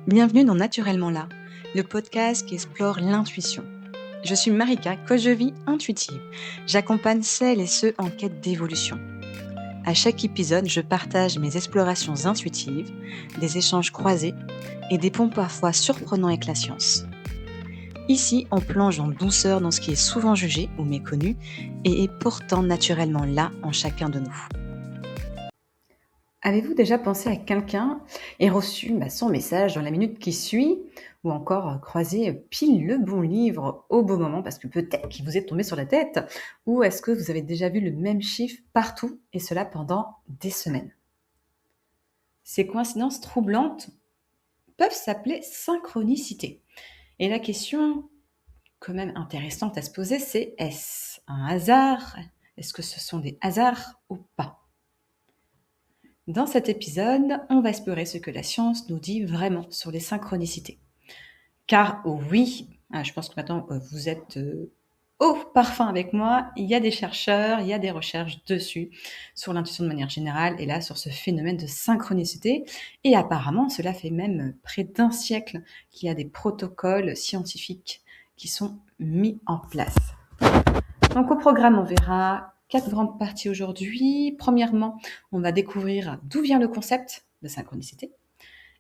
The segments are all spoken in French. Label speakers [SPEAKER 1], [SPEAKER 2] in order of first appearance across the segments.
[SPEAKER 1] Bienvenue dans Naturellement là, le podcast qui explore l'intuition. Je suis Marika, coach de vie intuitive. J'accompagne celles et ceux en quête d'évolution. À chaque épisode, je partage mes explorations intuitives, des échanges croisés et des ponts parfois surprenants avec la science. Ici, on plonge en douceur dans ce qui est souvent jugé ou méconnu et est pourtant naturellement là en chacun de nous. Avez-vous déjà pensé à quelqu'un et reçu son message dans la minute qui suit, ou encore croisé pile le bon livre au bon moment parce que peut-être qu'il vous est tombé sur la tête, ou est-ce que vous avez déjà vu le même chiffre partout et cela pendant des semaines? Ces coïncidences troublantes peuvent s'appeler synchronicité. Et la question quand même intéressante à se poser, c'est est-ce un hasard? Est-ce que ce sont des hasards ou pas? Dans cet épisode, on va explorer ce que la science nous dit vraiment sur les synchronicités. Car oui, je pense que maintenant vous êtes au parfum avec moi, il y a des chercheurs, il y a des recherches dessus, sur l'intuition de manière générale, et là sur ce phénomène de synchronicité. Et apparemment, cela fait même près d'un siècle qu'il y a des protocoles scientifiques qui sont mis en place. Donc au programme, on verra 4 grandes parties aujourd'hui. Premièrement, on va découvrir d'où vient le concept de synchronicité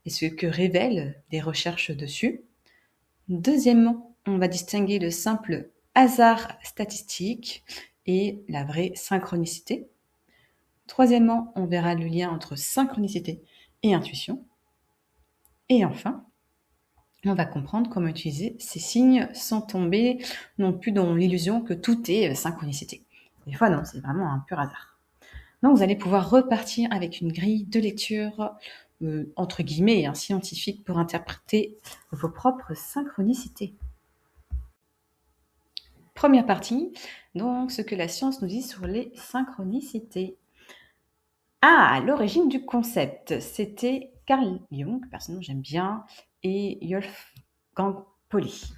[SPEAKER 1] et ce que révèlent des recherches dessus. Deuxièmement, on va distinguer le simple hasard statistique et la vraie synchronicité. Troisièmement, on verra le lien entre synchronicité et intuition. Et enfin, on va comprendre comment utiliser ces signes sans tomber non plus dans l'illusion que tout est synchronicité. Des fois, non, c'est vraiment un pur hasard. Donc, vous allez pouvoir repartir avec une grille de lecture, entre guillemets, scientifique pour interpréter vos propres synchronicités. Première partie, donc ce que la science nous dit sur les synchronicités. À l'origine du concept, c'était Carl Jung, personnellement j'aime bien, et Wolfgang Pauli.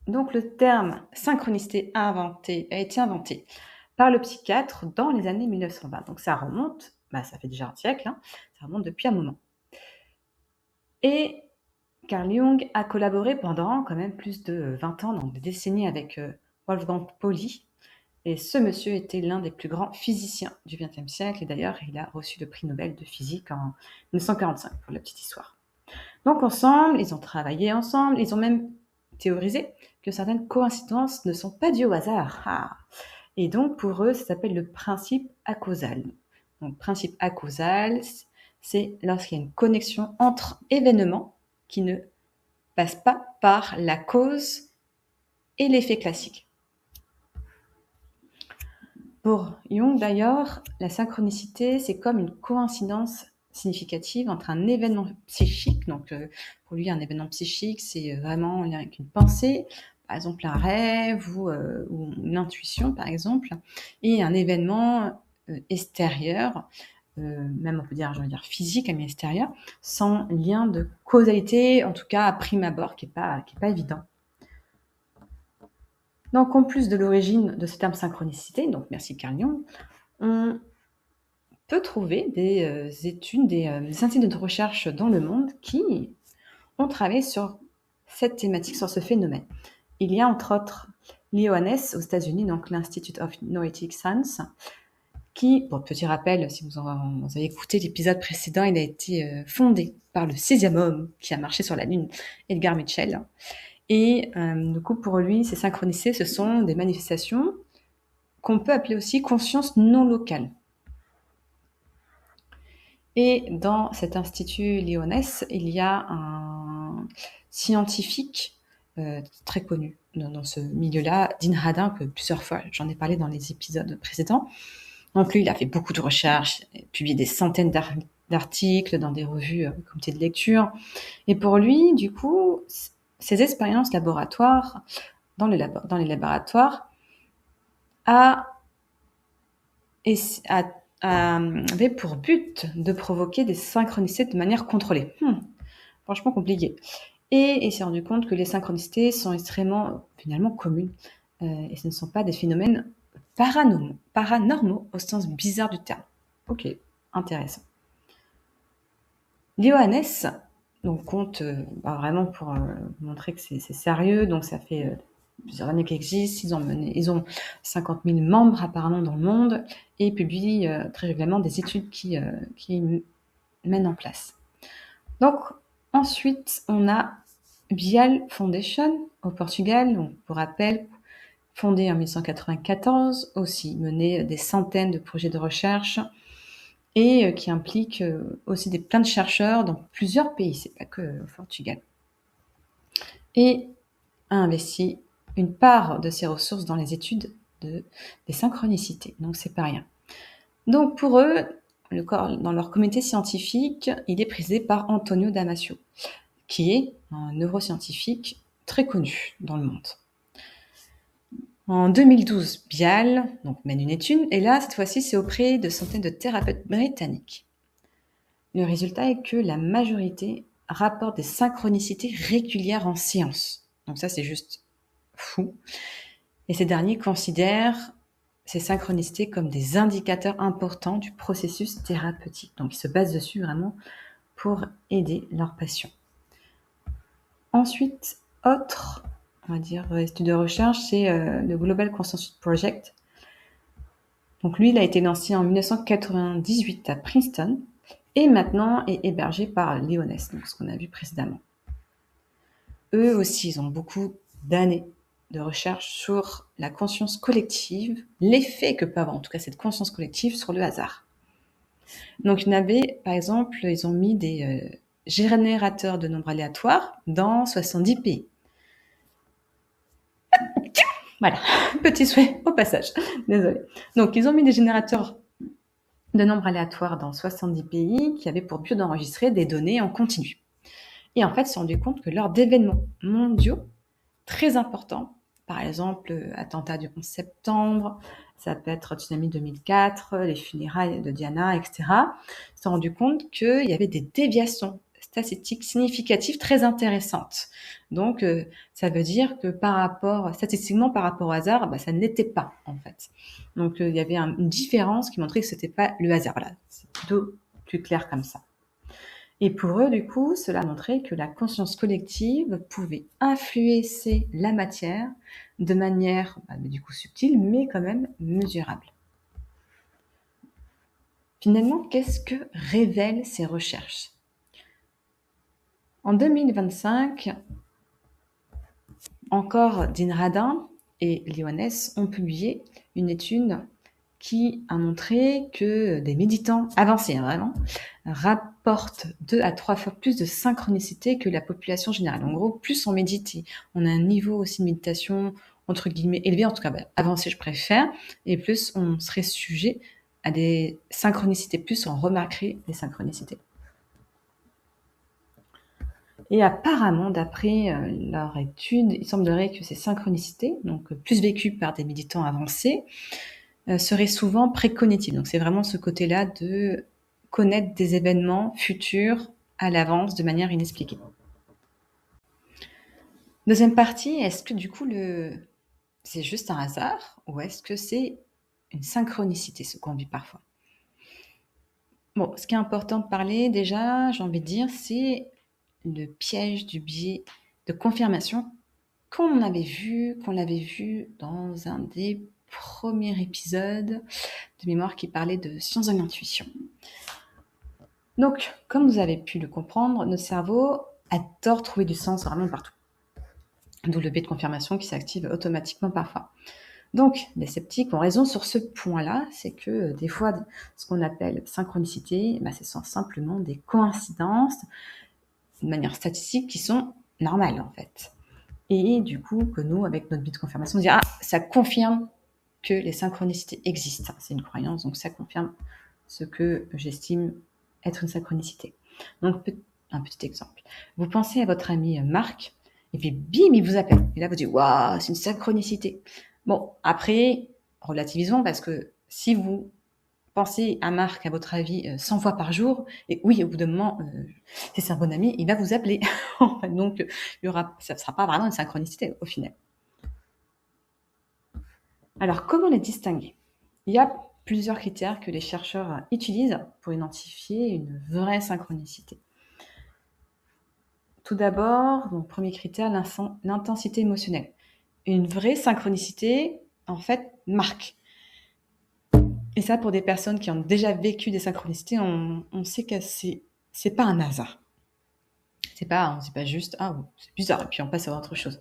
[SPEAKER 1] Donc le terme synchronicité a été inventé par le psychiatre dans les années 1920. Donc ça remonte, ça fait déjà un siècle, ça remonte depuis un moment. Et Carl Jung a collaboré pendant quand même plus de 20 ans, donc des décennies avec Wolfgang Pauli. Et ce monsieur était l'un des plus grands physiciens du XXe siècle. Et d'ailleurs, il a reçu le prix Nobel de physique en 1945, pour la petite histoire. Donc ensemble, ils ont travaillé ensemble. Ils ont même théorisé que certaines coïncidences ne sont pas dues au hasard. Et donc, pour eux, ça s'appelle le principe acausal. Donc, principe acausal, c'est lorsqu'il y a une connexion entre événements qui ne passent pas par la cause et l'effet classique. Pour Jung, d'ailleurs, la synchronicité, c'est comme une coïncidence significative entre un événement psychique. Donc, pour lui, un événement psychique, c'est vraiment en lien avec une pensée, par exemple un rêve ou une intuition, par exemple, et un événement extérieur, même on peut dire, physique, mais extérieur, sans lien de causalité, en tout cas à prime abord, qui est pas évident. Donc, en plus de l'origine de ce terme synchronicité, donc merci Carl Jung, on peut trouver des études, des instituts de recherche dans le monde qui ont travaillé sur cette thématique, sur ce phénomène. Il y a entre autres l'IONS aux États-Unis, donc l'Institute of Noetic Science, qui, petit rappel, si vous avez écouté l'épisode précédent, il a été fondé par le 6e homme qui a marché sur la Lune, Edgar Mitchell. Et du coup, pour lui, ces synchronicités, ce sont des manifestations qu'on peut appeler aussi conscience non locale. Et dans cet institut Lyonès, il y a un scientifique très connu dans ce milieu-là, Dean Radin, que plusieurs fois j'en ai parlé dans les épisodes précédents. Donc lui, il a fait beaucoup de recherches, publié des centaines d'articles dans des revues comité de lecture. Et pour lui, du coup, ces expériences laboratoires, dans les laboratoires, avait pour but de provoquer des synchronicités de manière contrôlée. Franchement compliqué. Et il s'est rendu compte que les synchronicités sont extrêmement, finalement, communes. Et ce ne sont pas des phénomènes paranormaux au sens bizarre du terme. Ok, intéressant. L'IONS donc compte vraiment pour montrer que c'est sérieux. Donc ça fait plusieurs années qu'ils existent. Ils ont 50 000 membres apparemment dans le monde et publient très régulièrement des études qui mènent en place. Donc ensuite, on a Bial Foundation au Portugal. Donc, pour rappel, fondée en 1994, aussi mené des centaines de projets de recherche et qui implique aussi plein de chercheurs dans plusieurs pays, c'est pas que au Portugal. Et a investi une part de ses ressources dans les études des synchronicités, donc c'est pas rien. Donc pour eux, dans leur comité scientifique, il est présidé par Antonio Damasio, qui est un neuroscientifique très connu dans le monde. En 2012, Bial mène une étude, et là, cette fois-ci, c'est auprès de centaines de thérapeutes britanniques. Le résultat est que la majorité rapporte des synchronicités régulières en séance. Donc ça, c'est juste fou. Et ces derniers considèrent ces synchronicités comme des indicateurs importants du processus thérapeutique. Donc ils se basent dessus vraiment pour aider leurs patients. Ensuite, autre, on va dire, étude de recherche, c'est le Global Consensus Project. Donc lui, il a été lancé en 1998 à Princeton et maintenant est hébergé par Lyonès, donc ce qu'on a vu précédemment. Eux aussi, ils ont beaucoup d'années de recherche sur la conscience collective, l'effet que peut avoir en tout cas cette conscience collective sur le hasard. Donc il y en avait, par exemple, ils ont mis des générateurs de nombres aléatoires dans 70 pays. Voilà, petit souhait au passage, désolé. Donc ils ont mis des générateurs de nombres aléatoires dans 70 pays qui avaient pour but d'enregistrer des données en continu. Et en fait, ils se sont rendus compte que lors d'événements mondiaux très importants, par exemple attentat du 11 septembre, ça peut être tsunami 2004, les funérailles de Diana, etc., ils se sont rendus compte qu'il y avait des déviations statistiques significatives très intéressantes. Donc, ça veut dire que statistiquement, par rapport au hasard, ça ne l'était pas, en fait. Donc, il y avait une différence qui montrait que c'était pas le hasard. Voilà, c'est plutôt plus clair comme ça. Et pour eux, du coup, cela montrait que la conscience collective pouvait influencer la matière de manière, du coup, subtile, mais quand même mesurable. Finalement, qu'est-ce que révèlent ces recherches ? En 2025, encore Dean Radin et Lyonès ont publié une étude qui a montré que des méditants avancés, vraiment, rapportent 2 à 3 fois plus de synchronicité que la population générale. En gros, plus on médite, on a un niveau aussi de méditation, entre guillemets, élevé, en tout cas avancé, je préfère, et plus on serait sujet à des synchronicités, plus on remarquerait des synchronicités. Et apparemment, d'après leur étude, il semblerait que ces synchronicités, donc plus vécues par des méditants avancés, seraient souvent précognitives. Donc c'est vraiment ce côté-là de connaître des événements futurs à l'avance de manière inexpliquée. Deuxième partie, est-ce que du coup c'est juste un hasard ou est-ce que c'est une synchronicité, ce qu'on vit parfois ? Bon, ce qui est important de parler déjà, j'ai envie de dire, c'est le piège du biais de confirmation qu'on l'avait vu dans un des premiers épisodes de mémoire qui parlait de sciences de l'intuition. Donc, comme vous avez pu le comprendre, notre cerveau adore trouver du sens vraiment partout. D'où le biais de confirmation qui s'active automatiquement parfois. Donc, les sceptiques ont raison sur ce point-là, c'est que des fois, ce qu'on appelle synchronicité, ce sont simplement des coïncidences de manière statistique qui sont normales en fait. Et du coup, que nous, avec notre biais de confirmation, on dit « Ah, ça confirme que les synchronicités existent. » C'est une croyance, donc ça confirme ce que j'estime être une synchronicité. Donc, un petit exemple. Vous pensez à votre ami Marc, et puis bim, il vous appelle. Et là, vous dites « Waouh, c'est une synchronicité. » Bon, après, relativisons, parce que si vous pensez à Marc, à votre avis, 100 fois par jour, et oui, au bout d'un moment, si c'est un bon ami, il va vous appeler. Donc, ça ne sera pas vraiment une synchronicité au final. Alors, comment les distinguer ? Il y a plusieurs critères que les chercheurs utilisent pour identifier une vraie synchronicité. Tout d'abord, donc premier critère, l'intensité émotionnelle. Une vraie synchronicité, en fait, marque. Et ça, pour des personnes qui ont déjà vécu des synchronicités, on sait que c'est pas un hasard. C'est pas juste, ah, c'est bizarre, et puis on passe à autre chose.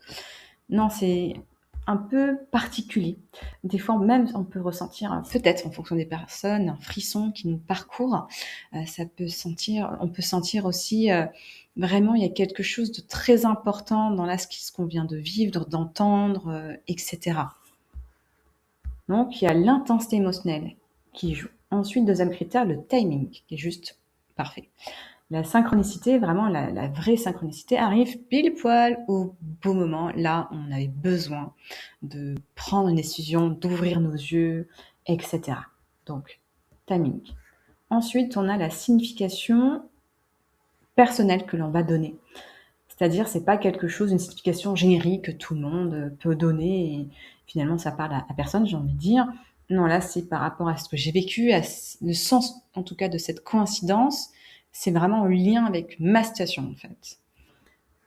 [SPEAKER 1] Non, c'est un peu particulier. Des fois, même, on peut ressentir, peut-être en fonction des personnes, un frisson qui nous parcourt. On peut sentir aussi, vraiment, il y a quelque chose de très important dans là, ce qu'on vient de vivre, d'entendre, etc. Donc, il y a l'intensité émotionnelle qui joue. Ensuite, deuxième critère, le timing, qui est juste parfait. La synchronicité, vraiment la vraie synchronicité, arrive pile poil au beau moment. Là, on avait besoin de prendre une décision, d'ouvrir nos yeux, etc. Donc, timing. Ensuite, on a la signification personnelle que l'on va donner. C'est-à-dire, c'est pas quelque chose, une signification générique que tout le monde peut donner et finalement ça parle à personne, j'ai envie de dire. Non, là, c'est par rapport à ce que j'ai vécu, le sens, en tout cas, de cette coïncidence. C'est vraiment en lien avec ma situation, en fait.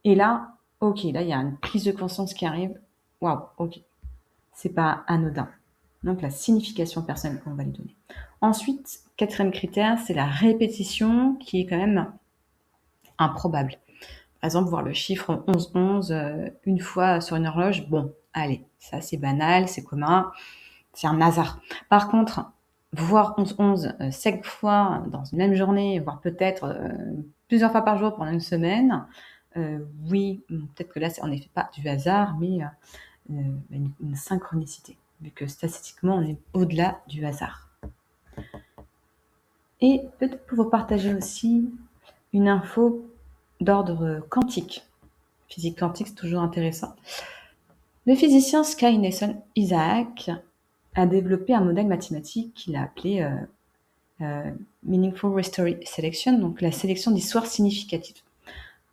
[SPEAKER 1] Et là, ok, là, il y a une prise de conscience qui arrive. Waouh, ok. C'est pas anodin. Donc, la signification personnelle qu'on va lui donner. Ensuite, quatrième critère, c'est la répétition qui est quand même improbable. Par exemple, voir le chiffre 11-11 une fois sur une horloge, bon, allez, ça c'est banal, c'est commun, c'est un hasard. Par contre, voir 11-11 5 fois dans une même journée, voire peut-être plusieurs fois par jour pendant une semaine, oui, peut-être que là, c'est en effet pas du hasard, mais une synchronicité, vu que statistiquement, on est au-delà du hasard. Et peut-être pour vous partager aussi une info d'ordre quantique. Physique quantique, c'est toujours intéressant. Le physicien Sky Nelson Isaac a développé un modèle mathématique qu'il a appelé Meaningful History Selection, donc la sélection d'histoires significatives.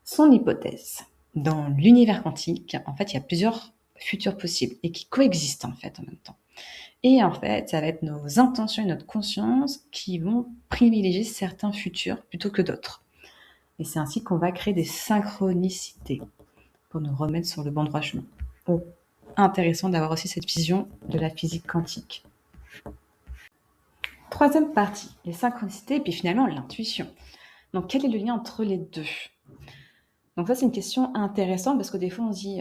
[SPEAKER 1] Son hypothèse, dans l'univers quantique, en fait, il y a plusieurs futurs possibles et qui coexistent en fait en même temps. Et en fait, ça va être nos intentions et notre conscience qui vont privilégier certains futurs plutôt que d'autres. Et c'est ainsi qu'on va créer des synchronicités pour nous remettre sur le bon droit chemin. Oh, intéressant d'avoir aussi cette vision de la physique quantique. Troisième partie, les synchronicités et puis finalement l'intuition. Donc quel est le lien entre les deux? Donc ça c'est une question intéressante parce que des fois on se dit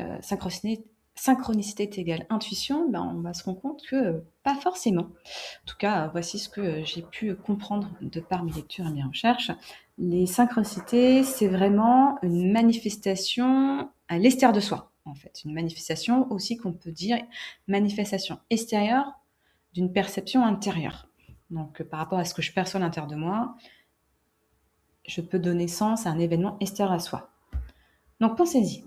[SPEAKER 1] synchronicité est égale intuition, ben on va se rendre compte que pas forcément. En tout cas, voici ce que j'ai pu comprendre de par mes lectures et mes recherches. Les synchronicités, c'est vraiment une manifestation à l'extérieur de soi, en fait. Une manifestation aussi qu'on peut dire manifestation extérieure d'une perception intérieure. Donc, par rapport à ce que je perçois à l'intérieur de moi, je peux donner sens à un événement extérieur à soi. Donc, pensez-y.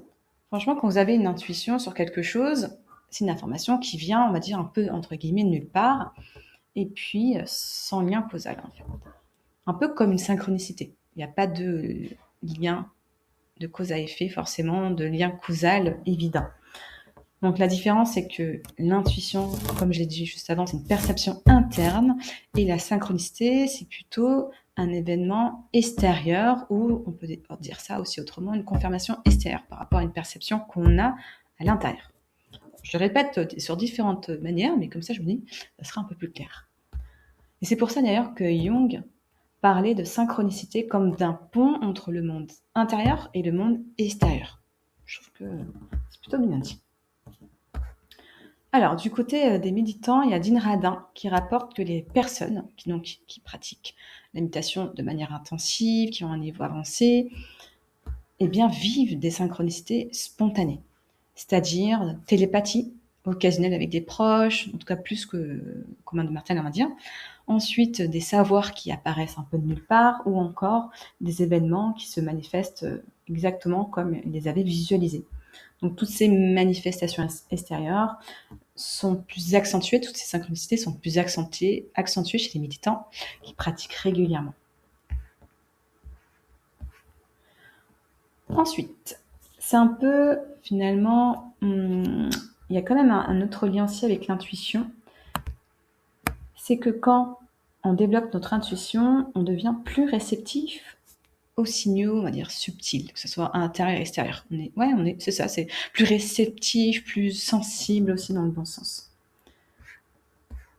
[SPEAKER 1] Franchement, quand vous avez une intuition sur quelque chose, c'est une information qui vient, on va dire, un peu, entre guillemets, de nulle part, et puis sans lien causal, en fait. Un peu comme une synchronicité. Il n'y a pas de lien de cause à effet, forcément, de lien causal évident. Donc la différence, c'est que l'intuition, comme je l'ai dit juste avant, c'est une perception interne, et la synchronicité, c'est plutôt un événement extérieur, ou on peut dire ça aussi autrement, une confirmation extérieure par rapport à une perception qu'on a à l'intérieur. Je le répète sur différentes manières, mais comme ça, je me dis, ça sera un peu plus clair. Et c'est pour ça d'ailleurs que Jung parlait de synchronicité comme d'un pont entre le monde intérieur et le monde extérieur. Je trouve que c'est plutôt bien dit. Alors, du côté des méditants, il y a Dean Radin qui rapporte que les personnes qui pratiquent la méditation de manière intensive, qui ont un niveau avancé, eh bien, vivent des synchronicités spontanées, c'est-à-dire télépathie occasionnelle avec des proches, en tout cas plus que commun de Martin, on va dire. Ensuite, des savoirs qui apparaissent un peu de nulle part, ou encore des événements qui se manifestent exactement comme ils les avaient visualisés. Donc toutes ces manifestations extérieures sont plus accentuées, toutes ces synchronicités sont plus accentuées chez les méditants qui pratiquent régulièrement. Ensuite, c'est un peu finalement, il y a quand même un autre lien aussi avec l'intuition, c'est que quand on développe notre intuition, on devient plus réceptif aux signaux, on va dire, subtils, que ce soit intérieur et extérieur. C'est ça, c'est plus réceptif, plus sensible aussi dans le bon sens.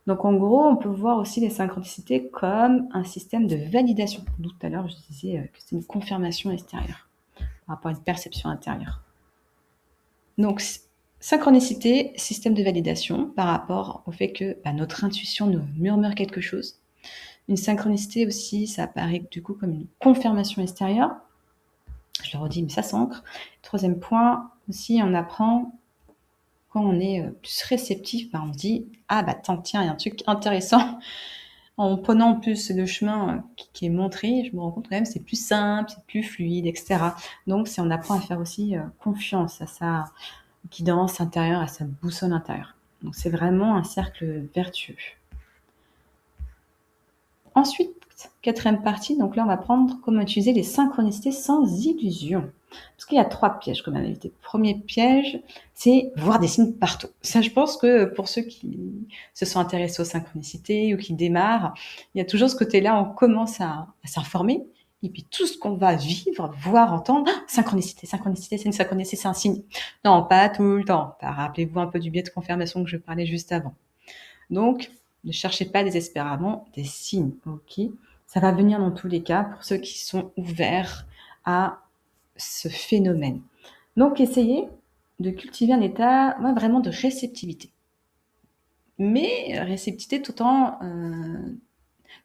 [SPEAKER 1] Donc en gros, on peut voir aussi les synchronicités comme un système de validation. Tout à l'heure, je disais que c'est une confirmation extérieure par rapport à une perception intérieure. Donc synchronicité, système de validation par rapport au fait que notre intuition nous murmure quelque chose. Une synchronicité aussi, ça apparaît du coup comme une confirmation extérieure. Je le redis, mais ça s'ancre. Troisième point, aussi, on apprend quand on est plus réceptif, on se dit « Ah tiens, il y a un truc intéressant ». En prenant en plus le chemin qui est montré, je me rends compte quand même c'est plus simple, c'est plus fluide, etc. Donc on apprend à faire aussi confiance à sa guidance intérieure, à sa boussole intérieure. Donc c'est vraiment un cercle vertueux. Ensuite, quatrième partie, donc là on va prendre comment utiliser les synchronicités sans illusion. Parce qu'il y a 3 pièges comme analyté. Premier piège, c'est voir des signes partout. Ça, je pense que pour ceux qui se sont intéressés aux synchronicités ou qui démarrent, il y a toujours ce côté-là, on commence à s'informer. Et puis tout ce qu'on va vivre, voir, entendre, synchronicité, c'est une synchronicité, c'est un signe. Non, pas tout le temps. Rappelez-vous un peu du biais de confirmation que je parlais juste avant. Donc, ne cherchez pas désespérément des signes, ok? Ça va venir dans tous les cas pour ceux qui sont ouverts à ce phénomène. Donc, essayez de cultiver un état vraiment de réceptivité. Mais réceptivité tout en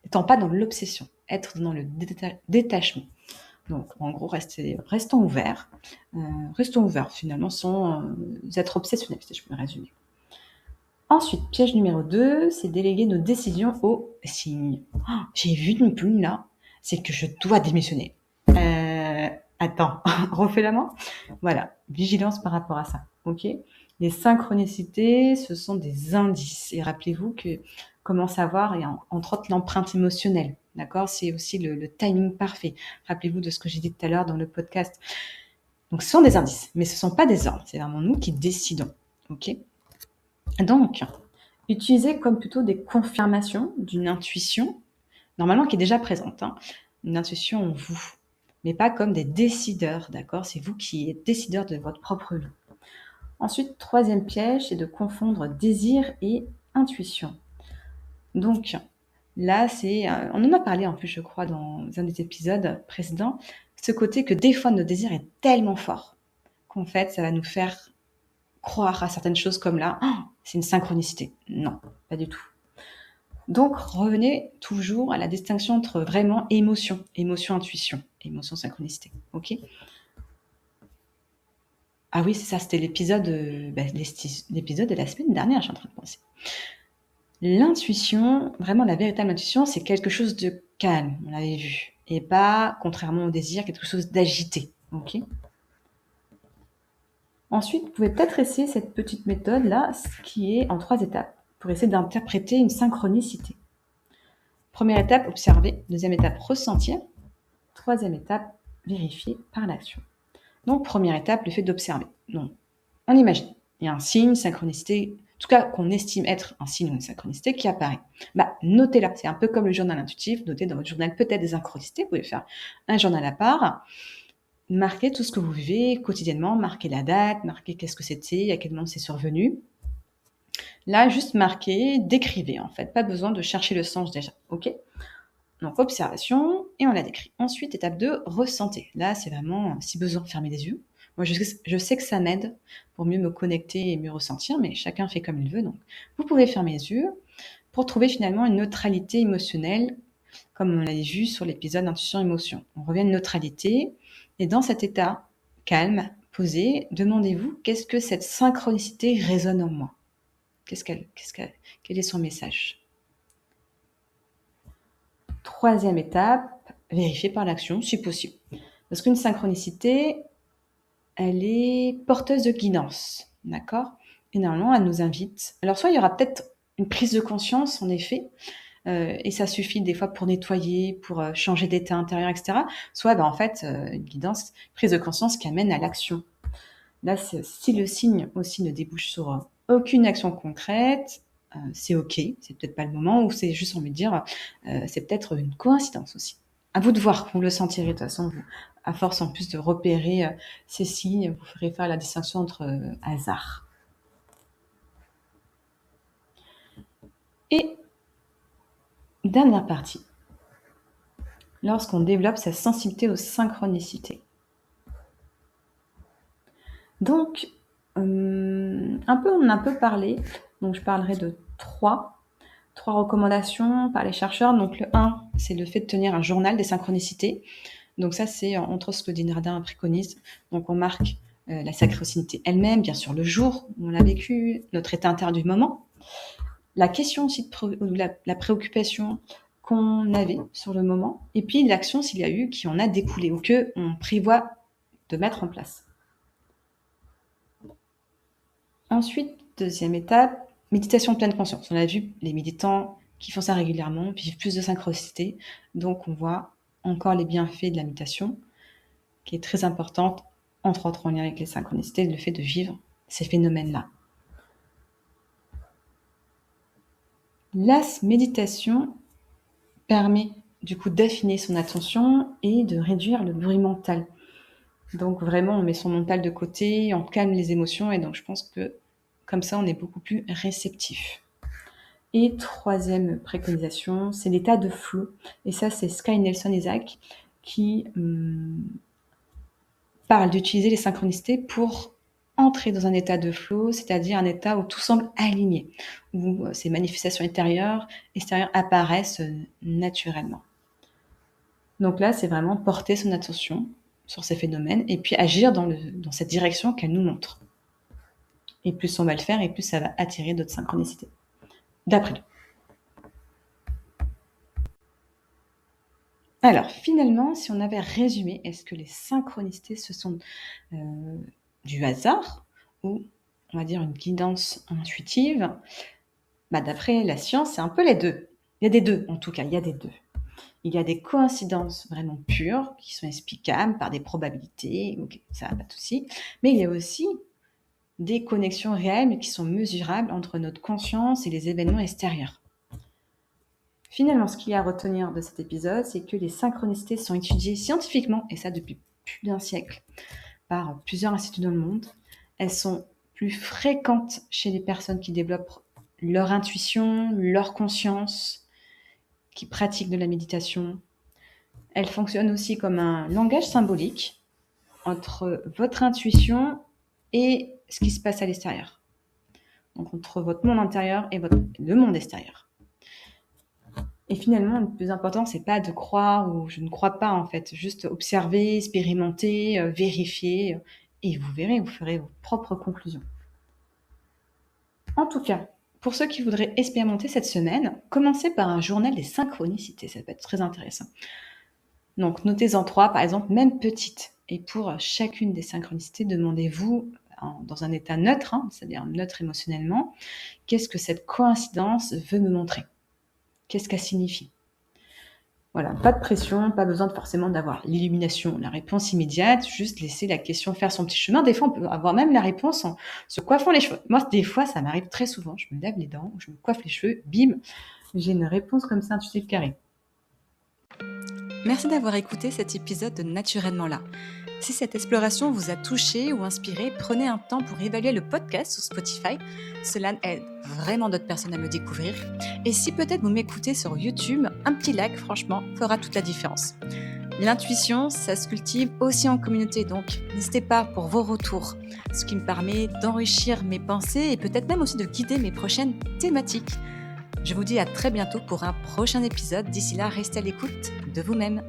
[SPEAKER 1] n'étant pas dans l'obsession, être dans le détachement. Donc, en gros, restons ouverts. Restons ouverts, finalement, sans être obsessionnels, si je peux le résumer. Ensuite, piège numéro 2, c'est déléguer nos décisions aux signes. Oh, j'ai vu une plume là, c'est que je dois démissionner. Attends, refais la main. Voilà, vigilance par rapport à ça, ok? Les synchronicités, ce sont des indices. Et rappelez-vous que comment savoir, et entre autres l'empreinte émotionnelle, d'accord? C'est aussi le timing parfait. Rappelez-vous de ce que j'ai dit tout à l'heure dans le podcast. Donc, ce sont des indices, mais ce ne sont pas des ordres. C'est vraiment nous qui décidons, ok? Donc, utilisez comme plutôt des confirmations d'une intuition, normalement qui est déjà présente, une intuition en vous, mais pas comme des décideurs, d'accord? C'est vous qui êtes décideur de votre propre vie. Ensuite, troisième piège, c'est de confondre désir et intuition. Donc, là, on en a parlé en plus, je crois, dans un des épisodes précédents, ce côté que des fois, notre désir est tellement fort qu'en fait, ça va nous faire croire à certaines choses comme là, c'est une synchronicité. Non, pas du tout. Donc, revenez toujours à la distinction entre vraiment émotion, intuition, émotion, synchronicité. Ok? Ah oui, c'est ça, c'était l'épisode de la semaine dernière, je suis en train de penser. L'intuition, vraiment la véritable intuition, c'est quelque chose de calme, on l'avait vu, et pas, contrairement au désir, quelque chose d'agité. Ok? Ensuite, vous pouvez peut-être essayer cette petite méthode-là, qui est en 3 étapes, pour essayer d'interpréter une synchronicité. Première étape, observer. Deuxième étape, ressentir. Troisième étape, vérifier par l'action. Donc, première étape, le fait d'observer. Donc, on imagine, il y a un signe, synchronicité, en tout cas qu'on estime être un signe ou une synchronicité qui apparaît. Notez-la. C'est un peu comme le journal intuitif. Notez dans votre journal peut-être des synchronicités. Vous pouvez faire un journal à part. Marquez tout ce que vous vivez quotidiennement. Marquez la date, marquez qu'est-ce que c'était, à quel moment c'est survenu. Là, juste marquez, décrivez en fait. Pas besoin de chercher le sens déjà. Ok ? Donc, observation, et on la décrit. Ensuite, étape 2, ressentez. Là, c'est vraiment, si besoin, fermer les yeux. Moi, je sais que ça m'aide pour mieux me connecter et mieux ressentir, mais chacun fait comme il veut. Donc, vous pouvez fermer les yeux pour trouver finalement une neutralité émotionnelle, comme on l'avait vu sur l'épisode Intuition-Émotion. On revient à une neutralité, et dans cet état calme, posé, demandez-vous qu'est-ce que cette synchronicité résonne en moi. Quel est son message? Troisième étape, vérifier par l'action, si possible. Parce qu'une synchronicité, elle est porteuse de guidance, d'accord? Et normalement, elle nous invite. Alors, soit il y aura peut-être une prise de conscience, en effet, et ça suffit des fois pour nettoyer, pour changer d'état intérieur, etc. Soit, en fait, une guidance, prise de conscience qui amène à l'action. Là, si le signe aussi ne débouche sur aucune action concrète, c'est ok, c'est peut-être pas le moment, ou c'est juste envie de dire, c'est peut-être une coïncidence aussi. À vous de voir, vous le sentirez de toute façon, vous, à force en plus de repérer ces signes, vous ferez faire la distinction entre hasard. Et dernière partie, lorsqu'on développe sa sensibilité aux synchronicités. Donc, on en a un peu parlé, donc je parlerai de trois recommandations par les chercheurs. Donc le 1, c'est le fait de tenir un journal des synchronicités. Donc ça, c'est entre autres ce que Dean Radin préconise. Donc on marque la synchronicité elle-même, bien sûr le jour où on l'a vécu, notre état intérieur du moment, la question aussi, la préoccupation qu'on avait sur le moment, et puis l'action s'il y a eu qui en a découlé ou que on prévoit de mettre en place. Ensuite, deuxième étape, méditation de pleine conscience. On a vu, les méditants qui font ça régulièrement vivent plus de synchronicité. Donc, on voit encore les bienfaits de la méditation, qui est très importante, entre autres en lien avec les synchronicités, le fait de vivre ces phénomènes-là. La méditation permet du coup d'affiner son attention et de réduire le bruit mental. Donc vraiment, on met son mental de côté, on calme les émotions et donc je pense que comme ça, on est beaucoup plus réceptif. Et troisième préconisation, c'est l'état de flow. Et ça, c'est Sky Nelson Isaac qui parle d'utiliser les synchronicités pour entrer dans un état de flow, c'est-à-dire un état où tout semble aligné, où ces manifestations extérieures apparaissent naturellement. Donc là, c'est vraiment porter son attention sur ces phénomènes et puis agir dans cette direction qu'elle nous montre. Et plus on va le faire, et plus ça va attirer d'autres synchronicités. D'après lui. Alors, finalement, si on avait résumé, est-ce que les synchronicités, ce sont du hasard ou, on va dire, une guidance intuitive? D'après la science, c'est un peu les deux. Il y a des deux, en tout cas, il y a des deux. Il y a des coïncidences vraiment pures qui sont explicables par des probabilités, ok, ça n'a pas de souci. Mais il y a aussi des connexions réelles mais qui sont mesurables entre notre conscience et les événements extérieurs. Finalement, ce qu'il y a à retenir de cet épisode, c'est que les synchronicités sont étudiées scientifiquement, et ça depuis plus d'un siècle, par plusieurs instituts dans le monde. Elles sont plus fréquentes chez les personnes qui développent leur intuition, leur conscience, qui pratiquent de la méditation. Elles fonctionnent aussi comme un langage symbolique entre votre intuition et ce qui se passe à l'extérieur. Donc entre votre monde intérieur et le monde extérieur. Et finalement, le plus important, c'est pas de croire ou je ne crois pas en fait, juste observer, expérimenter, vérifier, et vous verrez, vous ferez vos propres conclusions. En tout cas, pour ceux qui voudraient expérimenter cette semaine, commencez par un journal des synchronicités, ça peut être très intéressant. Donc notez-en 3, par exemple, même petites. Et pour chacune des synchronicités, demandez-vous, dans un état neutre, c'est-à-dire neutre émotionnellement, qu'est-ce que cette coïncidence veut me montrer ? Qu'est-ce qu'elle signifie ? Voilà, pas de pression, pas besoin forcément d'avoir l'illumination, la réponse immédiate, juste laisser la question faire son petit chemin. Des fois, on peut avoir même la réponse en se coiffant les cheveux. Moi, des fois, ça m'arrive très souvent. Je me lave les dents, je me coiffe les cheveux, bim, j'ai une réponse comme ça, intuitive carrée.
[SPEAKER 2] Merci d'avoir écouté cet épisode de Naturellement là. Si cette exploration vous a touché ou inspiré, prenez un temps pour évaluer le podcast sur Spotify. Cela aide vraiment d'autres personnes à me découvrir. Et si peut-être vous m'écoutez sur YouTube, un petit like, franchement, fera toute la différence. L'intuition, ça se cultive aussi en communauté, donc n'hésitez pas pour vos retours, ce qui me permet d'enrichir mes pensées et peut-être même aussi de guider mes prochaines thématiques. Je vous dis à très bientôt pour un prochain épisode. D'ici là, restez à l'écoute de vous-même.